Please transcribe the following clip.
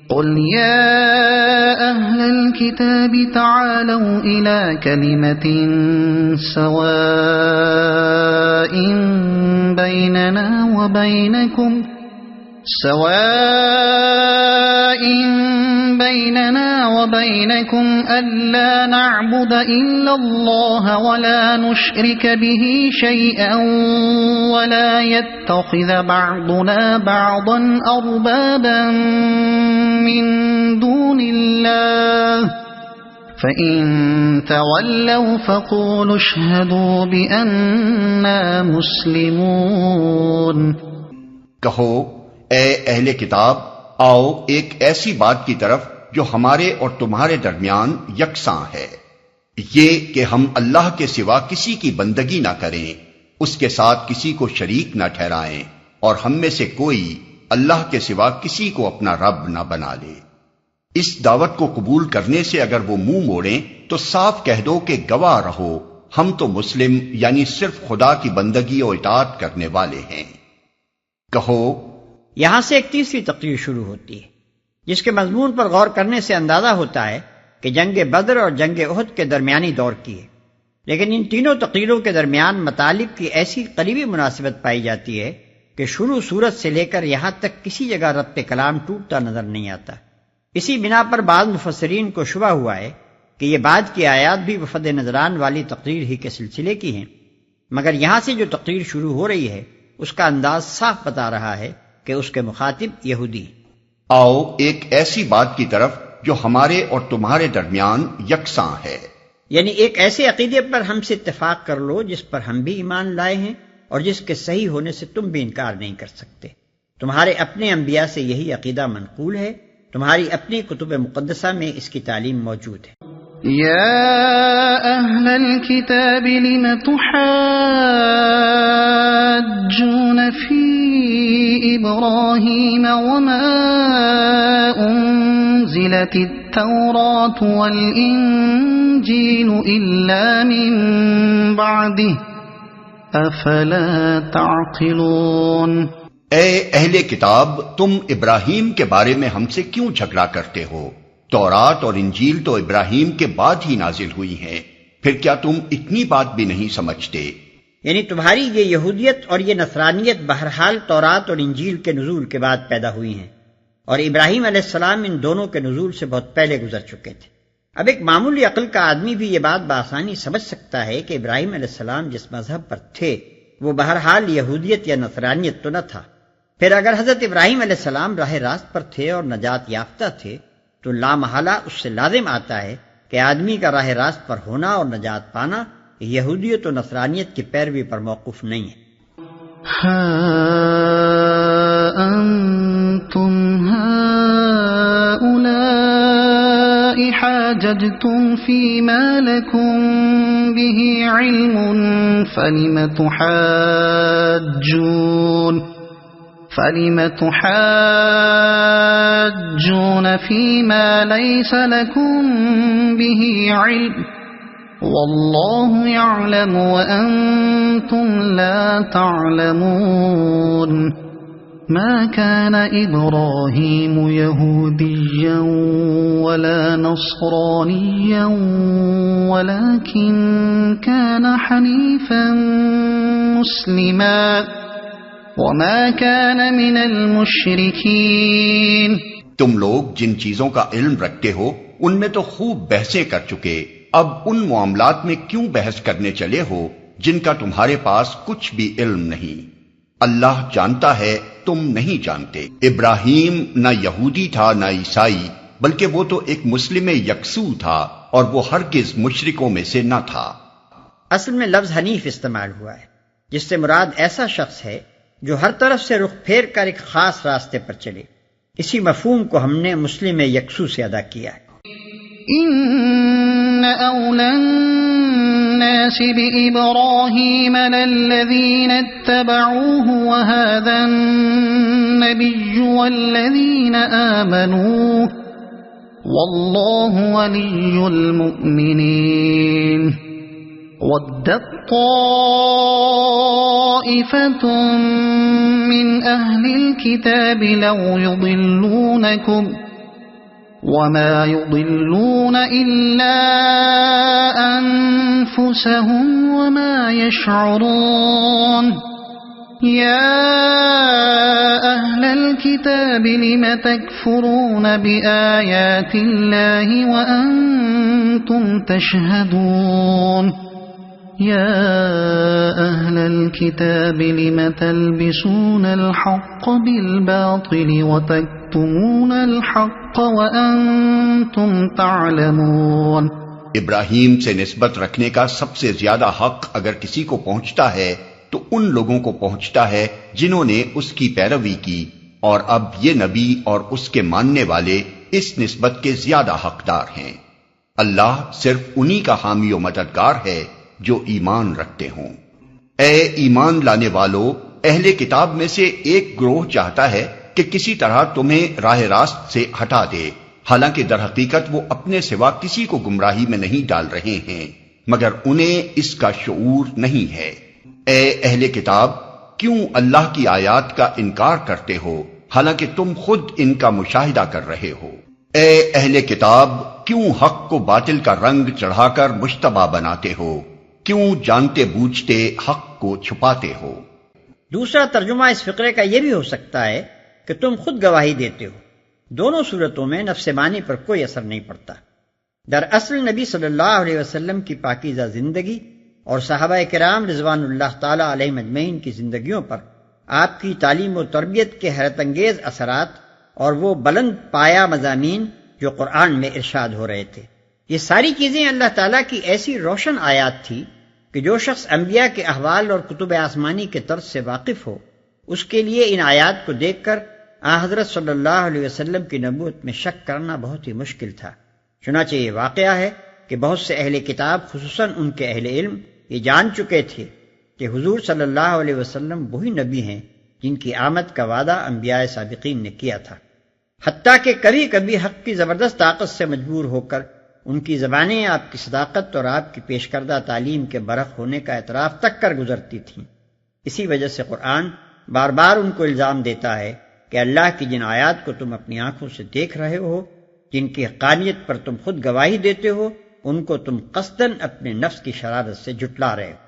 قل يا أهل الكتاب تعالوا إلى كلمة سواء بيننا وبينكم ألا نعبد إلا الله ولا نشرك به شيئا ولا يتخذ بعضنا بعضا أربابا من دون الله فإن تولوا فقولوا اشهدوا بأننا مسلمون۔ کہو اے اہل کتاب، آؤ ایک ایسی بات کی طرف جو ہمارے اور تمہارے درمیان یکساں ہے، یہ کہ ہم اللہ کے سوا کسی کی بندگی نہ کریں، اس کے ساتھ کسی کو شریک نہ ٹھہرائیں، اور ہم میں سے کوئی اللہ کے سوا کسی کو اپنا رب نہ بنا لے۔ اس دعوت کو قبول کرنے سے اگر وہ منہ موڑیں تو صاف کہہ دو کہ گواہ رہو ہم تو مسلم یعنی صرف خدا کی بندگی و اطاعت کرنے والے ہیں۔ کہو، یہاں سے ایک تیسری تقریر شروع ہوتی ہے جس کے مضمون پر غور کرنے سے اندازہ ہوتا ہے کہ جنگ بدر اور جنگ احد کے درمیانی دور کی ہے، لیکن ان تینوں تقریروں کے درمیان مطالب کی ایسی قریبی مناسبت پائی جاتی ہے کہ شروع صورت سے لے کر یہاں تک کسی جگہ ربط کلام ٹوٹتا نظر نہیں آتا۔ اسی بنا پر بعض مفسرین کو شبہ ہوا ہے کہ یہ بعد کی آیات بھی وفد نجران والی تقریر ہی کے سلسلے کی ہیں، مگر یہاں سے جو تقریر شروع ہو رہی ہے اس کا انداز صاف بتا رہا ہے کہ اس کے مخاطب یہودی۔ آؤ ایک ایسی بات کی طرف جو ہمارے اور تمہارے درمیان یکساں ہے، یعنی ایک ایسے عقیدے پر ہم سے اتفاق کر لو جس پر ہم بھی ایمان لائے ہیں اور جس کے صحیح ہونے سے تم بھی انکار نہیں کر سکتے۔ تمہارے اپنے انبیاء سے یہی عقیدہ منقول ہے، تمہاری اپنی کتب مقدسہ میں اس کی تعلیم موجود ہے۔ يا أهل الكتاب لم تحاجون في إبراهيم وما أنزلت التوراة والإنجيل إلا من بعده أفلا تعقلون۔ اے اہل کتاب، تم ابراہیم کے بارے میں ہم سے کیوں جھگڑا کرتے ہو؟ تورات اور انجیل تو ابراہیم کے بعد ہی نازل ہوئی ہیں، پھر کیا تم اتنی بات بھی نہیں سمجھتے؟ یعنی تمہاری یہ یہودیت اور یہ نصرانیت بہرحال تورات اور انجیل کے نزول کے بعد پیدا ہوئی ہیں، اور ابراہیم علیہ السلام ان دونوں کے نزول سے بہت پہلے گزر چکے تھے۔ اب ایک معمولی عقل کا آدمی بھی یہ بات بآسانی سمجھ سکتا ہے کہ ابراہیم علیہ السلام جس مذہب پر تھے وہ بہرحال یہودیت یا نصرانیت تو نہ تھا۔ پھر اگر حضرت ابراہیم علیہ السلام راہ راست پر تھے اور نجات یافتہ تھے تو لامحالہ اس سے لازم آتا ہے کہ آدمی کا راہ راست پر ہونا اور نجات پانا یہودیت و نصرانیت کی پیروی پر موقوف نہیں ہے۔ ہا انتم هؤلاء حاججتم فيما لكم به علم فلم تحاجون فيما ليس لكم به علم والله يعلم وأنتم لا تعلمون۔ ما كان إبراهيم يهوديا ولا نصرانيا ولكن كان حنيفا مسلما وما كان من المشركين۔ تم لوگ جن چیزوں کا علم رکھتے ہو ان میں تو خوب بحثیں کر چکے، اب ان معاملات میں کیوں بحث کرنے چلے ہو جن کا تمہارے پاس کچھ بھی علم نہیں؟ اللہ جانتا ہے، تم نہیں جانتے۔ ابراہیم نہ یہودی تھا نہ عیسائی، بلکہ وہ تو ایک مسلم یکسو تھا اور وہ ہرگز مشرکوں میں سے نہ تھا۔ اصل میں لفظ حنیف استعمال ہوا ہے جس سے مراد ایسا شخص ہے جو ہر طرف سے رخ پھیر کر ایک خاص راستے پر چلے۔ اسی مفہوم کو ہم نے مسلم یکسو سے ادا کیا ہے۔ ان اولا الناس بإبراہیم للذین اتبعوه وهذا النبی والذین آمنوا واللہ ولی المؤمنین وَدَّتْ طَائِفَةٌ مِّنْ أَهْلِ الْكِتَابِ لَوْ يُضِلُّونَكُمْ وَمَا يُضِلُّونَ إِلَّا أَنفُسَهُمْ وَمَا يَشْعُرُونَ يَا أَهْلَ الْكِتَابِ لِمَ تَكْفُرُونَ بِآيَاتِ اللَّهِ وَأَنْتُمْ تَشْهَدُونَ يَا أَهْلَ الْكِتَابِ لِمَ تَلْبِسُونَ الْحَقَّ بِالْبَاطِلِ وَتَكْتُمُونَ الْحَقَّ وَأَنْتُمْ تَعْلَمُونَ ابراہیم سے نسبت رکھنے کا سب سے زیادہ حق اگر کسی کو پہنچتا ہے تو ان لوگوں کو پہنچتا ہے جنہوں نے اس کی پیروی کی، اور اب یہ نبی اور اس کے ماننے والے اس نسبت کے زیادہ حقدار ہیں۔ اللہ صرف انہی کا حامی و مددگار ہے جو ایمان رکھتے ہوں۔ اے ایمان لانے والو، اہل کتاب میں سے ایک گروہ چاہتا ہے کہ کسی طرح تمہیں راہ راست سے ہٹا دے، حالانکہ در حقیقت وہ اپنے سوا کسی کو گمراہی میں نہیں ڈال رہے ہیں مگر انہیں اس کا شعور نہیں ہے۔ اے اہل کتاب، کیوں اللہ کی آیات کا انکار کرتے ہو حالانکہ تم خود ان کا مشاہدہ کر رہے ہو؟ اے اہل کتاب، کیوں حق کو باطل کا رنگ چڑھا کر مشتبہ بناتے ہو؟ کیوں جانتے بوجھتے حق کو چھپاتے ہو؟ دوسرا ترجمہ اس فقرے کا یہ بھی ہو سکتا ہے کہ تم خود گواہی دیتے ہو۔ دونوں صورتوں میں نفس بانی پر کوئی اثر نہیں پڑتا۔ دراصل نبی صلی اللہ علیہ وسلم کی پاکیزہ زندگی اور صحابہ کرام رضوان اللہ تعالی علیہم اجمعین کی زندگیوں پر آپ کی تعلیم و تربیت کے حیرت انگیز اثرات اور وہ بلند پایا مضامین جو قرآن میں ارشاد ہو رہے تھے، یہ ساری چیزیں اللہ تعالیٰ کی ایسی روشن آیات تھی کہ جو شخص انبیاء کے احوال اور کتب آسمانی کے طرز سے واقف ہو، اس کے لیے ان آیات کو دیکھ کر حضرت صلی اللہ علیہ وسلم کی نبوت میں شک کرنا بہت ہی مشکل تھا۔ چنانچہ یہ واقعہ ہے کہ بہت سے اہل کتاب خصوصاً ان کے اہل علم یہ جان چکے تھے کہ حضور صلی اللہ علیہ وسلم وہی نبی ہیں جن کی آمد کا وعدہ انبیاء سابقین نے کیا تھا، حتیٰ کہ کبھی کبھی حق کی زبردست طاقت سے مجبور ہو کر ان کی زبانیں آپ کی صداقت اور آپ کی پیش کردہ تعلیم کے برحق ہونے کا اعتراف تک کر گزرتی تھیں۔ اسی وجہ سے قرآن بار بار ان کو الزام دیتا ہے کہ اللہ کی جن آیات کو تم اپنی آنکھوں سے دیکھ رہے ہو، جن کی حقانیت پر تم خود گواہی دیتے ہو، ان کو تم قصداً اپنے نفس کی شرارت سے جھٹلا رہے ہو۔